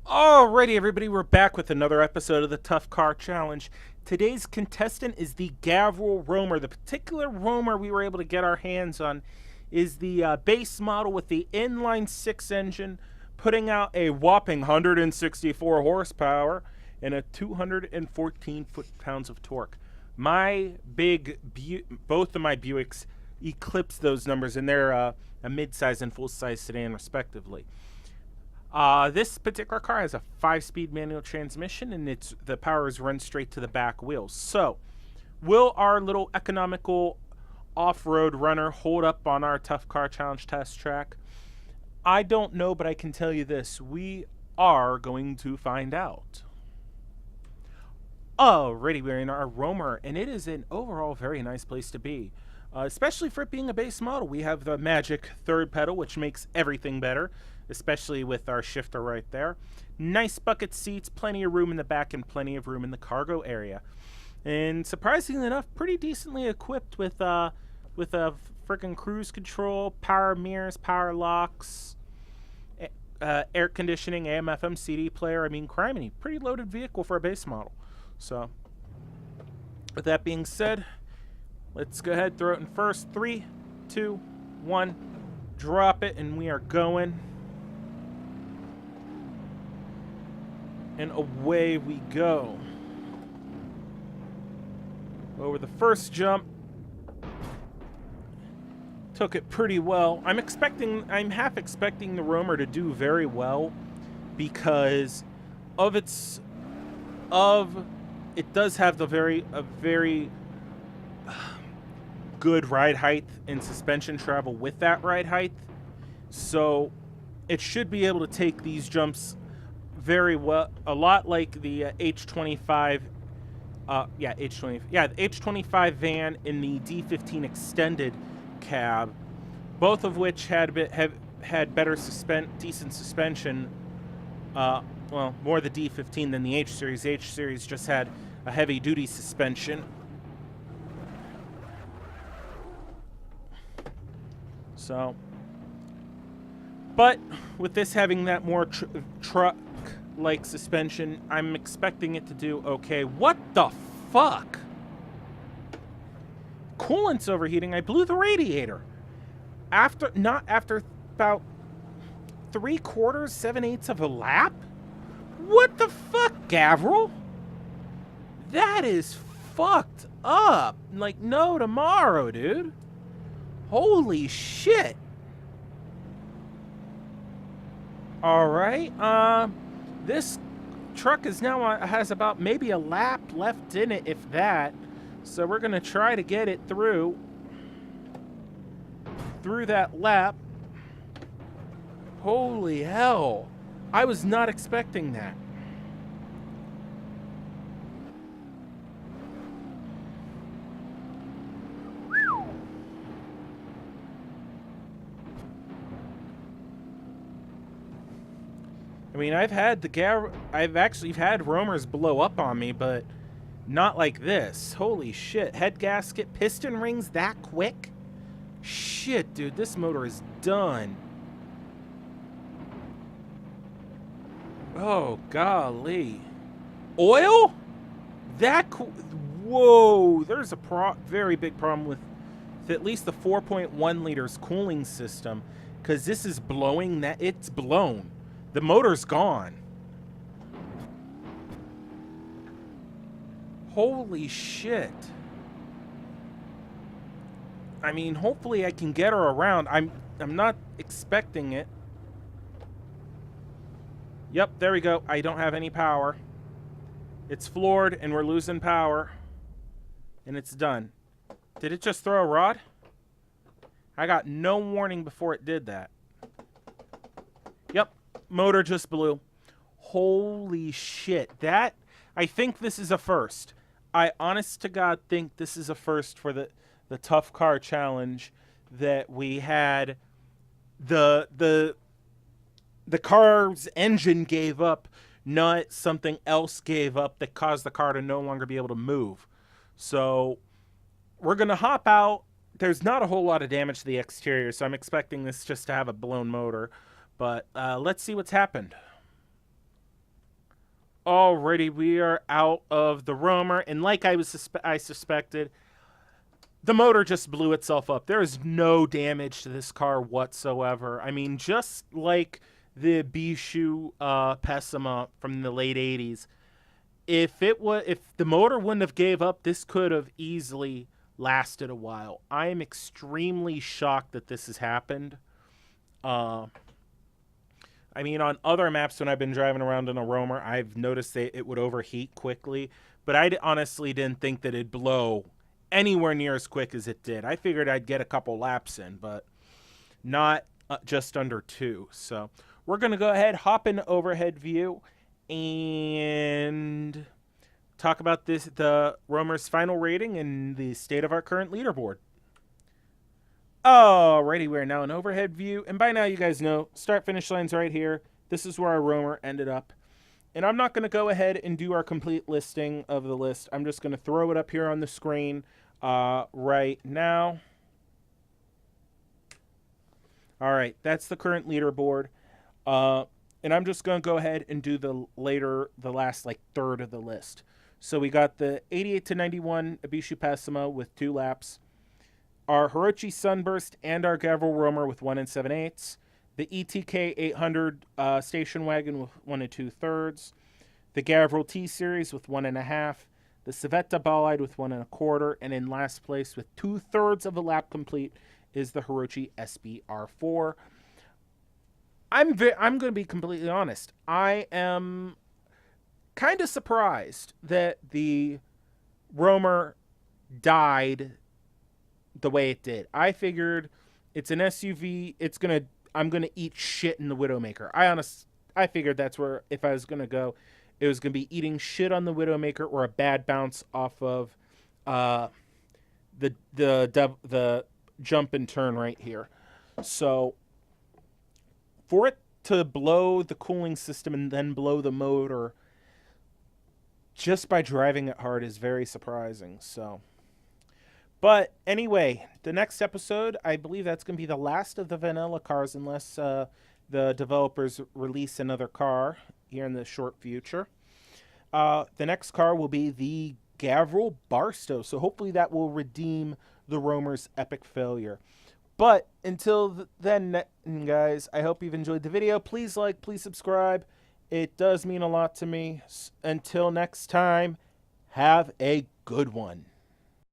Alrighty, everybody, we're back with another episode of the Tough Car Challenge. Today's contestant is the Gavril Roamer. The particular Roamer we were able to get our hands on is the base model with the inline-6 engine, putting out a whopping 164 horsepower and a 214 foot-pounds of torque. Both of my Buicks eclipse those numbers, and they're a mid-size and full-size sedan, respectively. This particular car has a 5-speed manual transmission, and the power is run straight to the back wheels. So, will our little economical off-road runner hold up on our Tough Car Challenge test track? I don't know, but I can tell you this. We are going to find out. Alrighty, we're in our Roamer, and it is an overall very nice place to be. Especially for it being a base model. We have the magic third pedal, which makes everything better, especially with our shifter right there. Nice bucket seats, plenty of room in the back, and plenty of room in the cargo area. And surprisingly enough, pretty decently equipped with a freaking cruise control, power mirrors, power locks, air conditioning, AM/FM CD player. I mean, criminy, pretty loaded vehicle for a base model. So, with that being said, let's go ahead, throw it in first. 3, 2, 1, drop it, and we are going. And away we go. Over the first jump. Took it pretty well. I'm half expecting the Roamer to do very well because it does have a very good ride height and suspension travel with that ride height. So it should be able to take these jumps very well, a lot like the H25 the H25 van in the D15 extended cab, both of which had better decent suspension. Well, more the D15 than the H series. H series just had a heavy duty suspension. So, but with this having that more truck-like suspension, I'm expecting it to do okay. What the fuck? Coolant's overheating. I blew the radiator. Not after about 3/4, 7/8 of a lap? What the fuck, Gavril? That is fucked up. Like, no tomorrow, dude. Holy shit. Alright, this truck is now has about maybe a lap left in it, if that. So we're gonna try to get it through that lap. Holy hell. I was not expecting that. I mean, I've actually had Roamers blow up on me, but not like this. Holy shit. Head gasket, piston rings that quick? Shit, dude, this motor is done. Oh, golly. Oil? Whoa, there's a very big problem with at least the 4.1 liters cooling system, because this is blowing it's blown. The motor's gone. Holy shit. I mean, hopefully I can get her around. I'm not expecting it. Yep, there we go. I don't have any power. It's floored and we're losing power. And it's done. Did it just throw a rod? I got no warning before it did that. Yep. Motor just blew. Holy shit. I think this is a first. I honest to God think this is a first for the Tough Car Challenge, that we had the car's engine gave up, not something else gave up that caused the car to no longer be able to move. So we're going to hop out. There's not a whole lot of damage to the exterior, so I'm expecting this just to have a blown motor. But let's see what's happened. Alrighty, we are out of the Roamer, and like I suspected, the motor just blew itself up. There is no damage to this car whatsoever. I mean, just like the Bishu Pessima from the late 80s, if the motor wouldn't have gave up, this could have easily lasted a while. I am extremely shocked that this has happened. I mean, on other maps when I've been driving around in a Roamer, I've noticed that it would overheat quickly, but I honestly didn't think that it'd blow anywhere near as quick as it did. I figured I'd get a couple laps in, but not just under 2. So we're going to go ahead, hop into overhead view, and talk about the Roamer's final rating and the state of our current leaderboard. Alrighty, we're now in overhead view, and by now you guys know, start-finish line's right here. This is where our Roamer ended up. And I'm not going to go ahead and do our complete listing of the list. I'm just going to throw it up here on the screen right now. Alright, that's the current leaderboard. And I'm just going to go ahead and do the last like third of the list. So we got the 88 to 91 Bishu Pessima with 2 laps. Our Hirochi Sunburst and our Gavril Roamer with 1 7/8. The ETK 800 station wagon with 1 2/3. The Gavril T-Series with 1.5. The Civetta Bolide with 1 1/4. And in last place with 2/3 of a lap complete is the Hirochi SBR4. I'm going to be completely honest. I am kind of surprised that the Roamer died the way it did. I figured it's an SUV. I'm gonna eat shit in the Widowmaker. I figured that's where, if I was gonna go, it was gonna be eating shit on the Widowmaker or a bad bounce off of the jump and turn right here. So for it to blow the cooling system and then blow the motor just by driving it hard is very surprising. So. But anyway, the next episode, I believe that's going to be the last of the vanilla cars unless the developers release another car here in the short future. The next car will be the Gavril Barstow, so hopefully that will redeem the Roamer's epic failure. But until then, guys, I hope you've enjoyed the video. Please like, please subscribe. It does mean a lot to me. Until next time, have a good one.